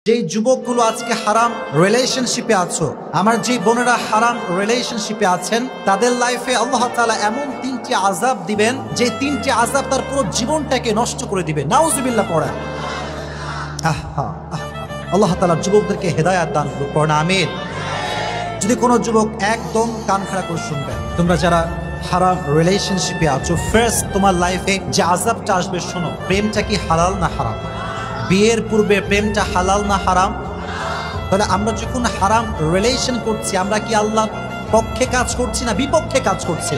যে যুবকগুলো আজকে হারাম রিলেশনশিপে আছো, আমার যে বোনেরা হারাম রিলেশনশিপে আছেন, তাদের লাইফে আল্লাহ তাআলা এমন তিনটি আযাব দিবেন যে তিনটি আযাব তার পুরো জীবনটাকে নষ্ট করে দিবে। নাউজুবিল্লাহ পড়েন। আল্লাহ তাআলা যুবকদেরকে হেদায়েত দান করুন, পড়েন আমিন। যদি কোনো যুবক একদম কান খাড়া করে শুনবেন, তোমরা যারা হারাম রিলেশনশিপে আছো, ফার্স্ট তোমার লাইফে যে আযাবটা আসবে শোনো। প্রেমটা কি হালাল না হারাম? বিয়ের পূর্বে প্রেমটা হালাল না হারাম? তাহলে আমরা যখন হারাম রিলেশন করছি, আমরা কি আল্লাহর পক্ষে কাজ করছি না বিপক্ষে কাজ করছি?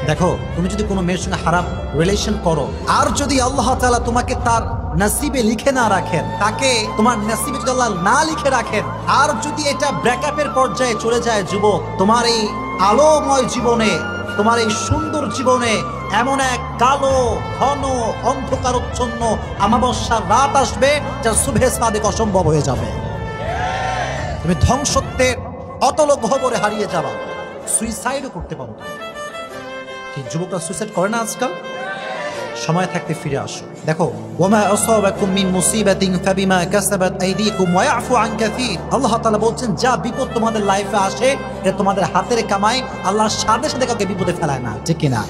দেখো, তুমি যদি কোনো মেয়ের সঙ্গে হারাম রিলেশন করো, আর যদি আল্লাহ তাআলা তোমাকে তার নসিবে লিখে না রাখেন, তাকে তোমার নসিবে যদি আল্লাহ না লিখে রাখেন, আর যদি এটা ব্রেকআপের পর্যায়ে চলে যায়, যুবক, তোমার এই আলোময় জীবনে, তোমার এই সুন্দর জীবনে এমন এক কালো ঘন অন্ধকারচ্ছন্ন আমাবস্যার রাত আসবে যা সুবহে সাদেক অসম্ভব হয়ে যাবে। তুমি ধ্বংসত্বের অতল গহ্বরে হারিয়ে যাবা, সুইসাইডও করতে পারো। কি যুবকরা সুইসাইড করে না আজকাল? সময় থাকতে ফিরে আসো। দেখো, ওয়ামা আসাবাকুম মিন মুসিবাতিন ফাবিমা কাসাবাত আইদিকুম ওয়া ইয়াফু আন কাসীর। আল্লাহ তাআলা বলছেন, যা বিপদ তোমাদের লাইফে আসে এটা তোমাদের হাতের কামাই, আল্লাহ সাথে সাথে কাউকে বিপদে ফেলায় না, ঠিক কি না?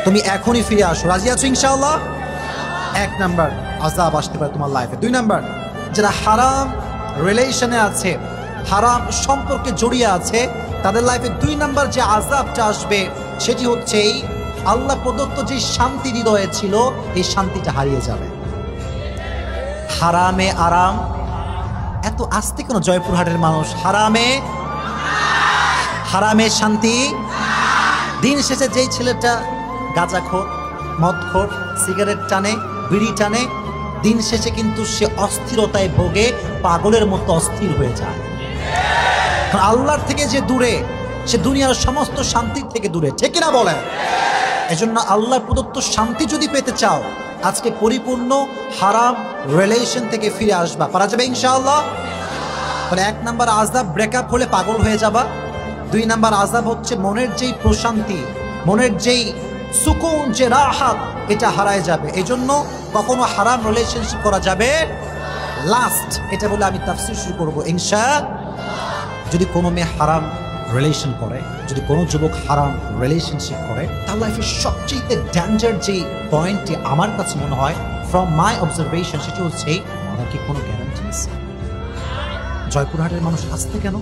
তুমি এখনই ফিরে আসো, রাজি আছো ইনশাআল্লাহ? এক নাম্বার আযাব আসতে পারে তোমার লাইফে। দুই নাম্বার, যারা হারাম রিলেশনে আছে, হারাম সম্পর্কে জড়িয়ে আছে, তাদের লাইফে দুই নাম্বার যে আযাবটা আসবে সেটি হচ্ছে এই আল্লাহ প্রদত্ত যে শান্তি হৃদয়ে ছিল, এই শান্তিটা হারিয়ে যাবে। হারামে আরাম। এত আস্তে কেন জয়পুরহাটের মানুষ? হারামে শান্তি। দিন শেষে যেই ছেলেটা গাঁজাখোর, মদখোর, সিগারেট টানে, বিড়ি টানে, দিন শেষে কিন্তু সে অস্থিরতায় ভোগে, পাগলের মতো অস্থির হয়ে যায়। কারণ আল্লাহর থেকে যে দূরে, সে দুনিয়ার সমস্ত শান্তির থেকে দূরে, ঠিক কিনা বলেন? এজন্য আল্লাহর প্রদত্ত শান্তি যদি পেতে চাও, আজকে পরিপূর্ণ হারাম রিলেশন থেকে ফিরে আসবা। পারা যাবে ইনশাআল্লাহ? তাহলে এক নাম্বার আযাব, ব্রেকআপ হলে পাগল হয়ে যাবা। দুই নাম্বার আযাব হচ্ছে মনের যেই প্রশান্তি, মনের যেই সুকুন, যে রাহাত, এটা হারায় যাবে। এজন্য কখনো হারাম রিলেশনশিপ করা যাবে। লাস্ট এটা বলে আমি তাফসীর শুরু করবো ইনশাআল্লাহ। যদি কোনো মেয়ে হারাম রিলেশন করে, যদি কোনো যুবক হারাম রিলেশনশিপ করে, তার লাইফের সবচেয়ে ডেঞ্জার যে পয়েন্টটি আমার কাছে মনে হয়, ফ্রম মাই অবজারভেশন, সেটি হচ্ছে আমার কি কোনো গ্যারান্টি আছে? জয়পুরহাটের মানুষ আসতে কেন?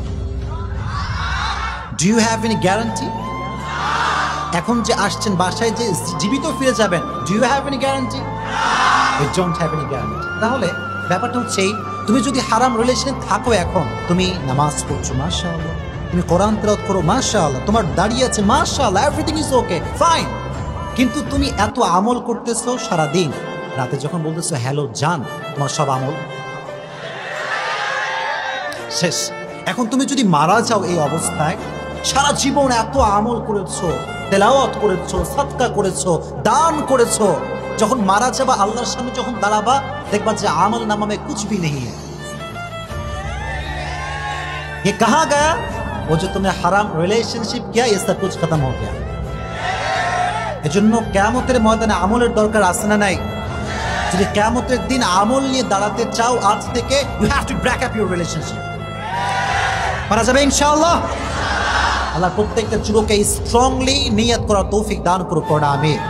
Do you have any guarantee? এখন যে আসছেন, বাসায় যে জীবিত ফিরে যাবেন, do you have any guarantee? You don't have any guarantee. তাহলে ব্যাপারটা হচ্ছে, তুমি যদি হারাম রিলেশনে থাকো, এখন তুমি নামাজ পড়ছো, মাশাআল্লাহ, তুমি কোরআন তেলাওয়াত করো, মাশাআল্লাহ, তোমার দাঁড়িয়ে আছে, মাশাআল্লাহ, এভরিথিং ইজ ওকে, ফাইন, কিন্তু তুমি এত আমল করতেছো সারা দিন, রাতে যখন বলতেছো হ্যালো জান, তোমার সব আমল শেষ। এখন তুমি যদি মারা যাও এই অবস্থায়, সারা জীবন এত আমল করেছো, তেলাওয়াত করেছো, সাদকা করেছো, দান করেছো, যখন মারা যাবা, আল্লাহর সামনে যখন দাঁড়াবা, দেখবা যে আমল নামা में कुछ भी नहीं है। ये कहाँ गया? वो जो तुमने हराम रिलेशनशिप किया, ये सब कुछ खत्म हो गया। এজন্য কিয়ামতের ময়দানে আমলের দরকার আছে না নাই? যদি কিয়ামতের দিন আমল নিয়ে দাঁড়াতে চাও, আজ থেকে you have to break up your relationship। পারা যাবে ইনশাআল্লাহ? আল্লাহ প্রত্যেকটা যুবককে স্ট্রংলি নিয়ত করার তৌফিক দান করুক, পড়া আমিন।